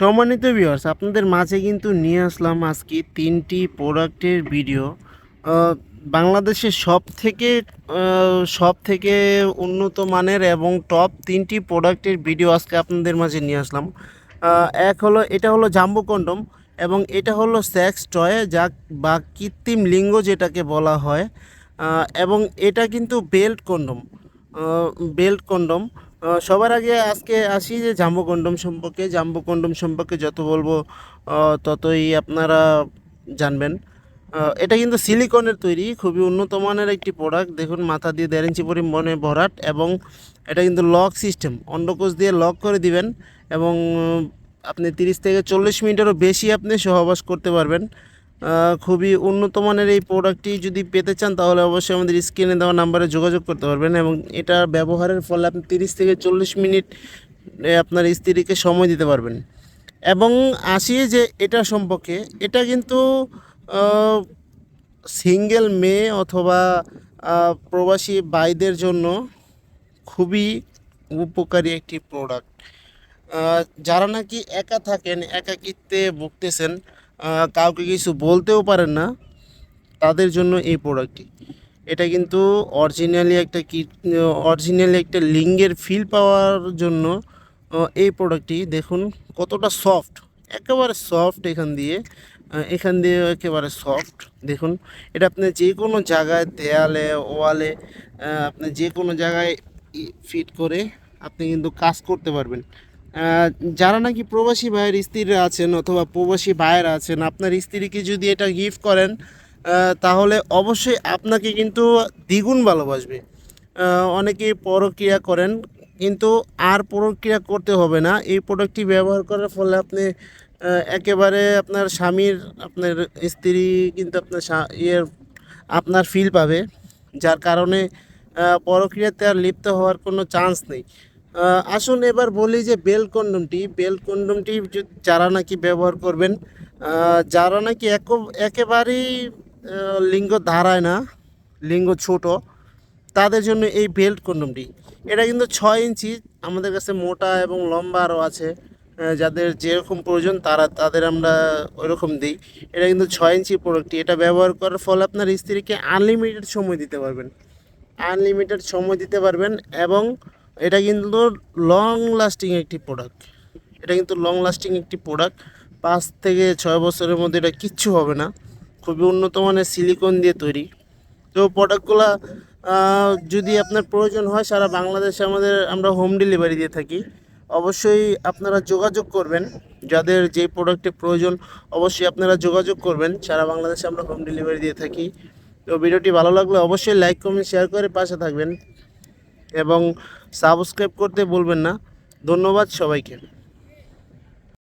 সম্মানিত ভিউয়ার্স, আপনাদের মাঝে কিন্তু নিয়ে আসলাম আজকে 3টি প্রোডাক্টের ভিডিও। বাংলাদেশের সবথেকে উন্নত মানের এবং টপ 3টি প্রোডাক্টের ভিডিও আজকে আপনাদের মাঝে নিয়ে আসলাম। এটা হলো জাম্বো কন্ডম এবং এটা হলো সেক্স টয় বা কৃত্রিম লিঙ্গ যেটাকে বলা হয়। এবং এটা কিন্তু বেল্ট কন্ডম। সবার আগে আজকে আসি যে জাম্বো কন্ডম সম্পর্কে যত বলবো ততই আপনারা জানবেন। এটা কিন্তু সিলিকনের তৈরি, খুবই উন্নত মানের একটি প্রোডাক্ট। দেখুন, মাথা দিয়ে 1.5 ইঞ্চি পরিমাণে ভরাট এবং এটা কিন্তু লক সিস্টেম, অন্ডকোষ দিয়ে লক করে দিবেন এবং আপনি 30 থেকে 40 মিনিটেরও বেশি আপনি সহবাস করতে পারবেন। খুবই উন্নত মানের এই প্রোডাক্টটি যদি পেতে চান তাহলে অবশ্যই আমাদের স্ক্রিনে দেওয়া নাম্বারে যোগাযোগ করতে পারবেন এবং এটা ব্যবহারের ফলে আপনি 30 থেকে 40 মিনিট আপনার স্ত্রীকে সময় দিতে পারবেন। এবং আসি যে এটা সম্পর্কে, এটা কিন্তু সিঙ্গেল মেয়ে অথবা প্রবাসী ভাইদের জন্য খুবই উপকারী একটি প্রোডাক্ট। যারা নাকি একা থাকেন, একাকিত্বে ভুগতেছেন, কাউকে কিছু বলতেও পারেন না, তাদের জন্য এই প্রোডাক্টটি। এটা কিন্তু অরিজিনালি একটা লিঙ্গের ফিল পাওয়ার জন্য এই প্রোডাক্টটি দেখুন কতটা সফট, একেবারে সফট। এখান দিয়ে একেবারে সফট। দেখুন, এটা আপনি যে কোনো জায়গায়, দেয়ালে, ওয়ালে, আপনি যে কোনো জায়গায় ফিট করে আপনি কিন্তু কাজ করতে পারবেন। যারা নাকি প্রবাসী ভাইয়ের স্ত্রীরা আছেন অথবা প্রবাসী ভাইয়েরা আছেন, আপনার স্ত্রীকে যদি এটা গিফট করেন তাহলে অবশ্যই আপনাকে কিন্তু দ্বিগুণ ভালোবাসবে। অনেকেই পরক্রিয়া করেন, কিন্তু আর পরক্রিয়া করতে হবে না। এই প্রোডাক্টটি ব্যবহার করার ফলে আপনি একেবারে আপনার স্ত্রী কিন্তু আপনার ফিল পাবে, যার কারণে পরক্রিয়াতে আর লিপ্ত হওয়ার কোনো চান্স নেই। আসুন এবার বলি যে বেল কন্ডমটি যারা নাকি ব্যবহার করবেন, যারা নাকি একেবারেই লিঙ্গ দাঁড়ায় না, লিঙ্গ ছোট, তাদের জন্য এই বেল্ট কন্ডমটি। এটা কিন্তু 6 ইঞ্চি, আমাদের কাছে মোটা এবং লম্বা আরও আছে। যাদের যেরকম প্রয়োজন তাদের আমরা ওইরকম দিই। এটা কিন্তু 6 ইঞ্চি প্রোডাক্টটি। এটা ব্যবহার করার ফলে আপনার স্ত্রীকে আনলিমিটেড সময় দিতে পারবেন এবং এটা কিন্তু লং লাস্টিং একটি প্রোডাক্ট। 5 থেকে 6 বছরের মধ্যে এটা কিচ্ছু হবে না। খুবই উন্নত মানের সিলিকন দিয়ে তৈরি। তো প্রোডাক্টগুলো যদি আপনার প্রয়োজন হয়, সারা বাংলাদেশে আমরা হোম ডেলিভারি দিয়ে থাকি। অবশ্যই আপনারা যোগাযোগ করবেন, যাদের যে প্রোডাক্টের প্রয়োজন অবশ্যই আপনারা যোগাযোগ করবেন। সারা বাংলাদেশে আমরা হোম ডেলিভারি দিয়ে থাকি। তো ভিডিওটি ভালো লাগলে অবশ্যই লাইক, কমেন্ট, শেয়ার করে পাশে থাকবেন এবং সাবস্ক্রাইব করতে ভুলবেন না। ধন্যবাদ সবাইকে।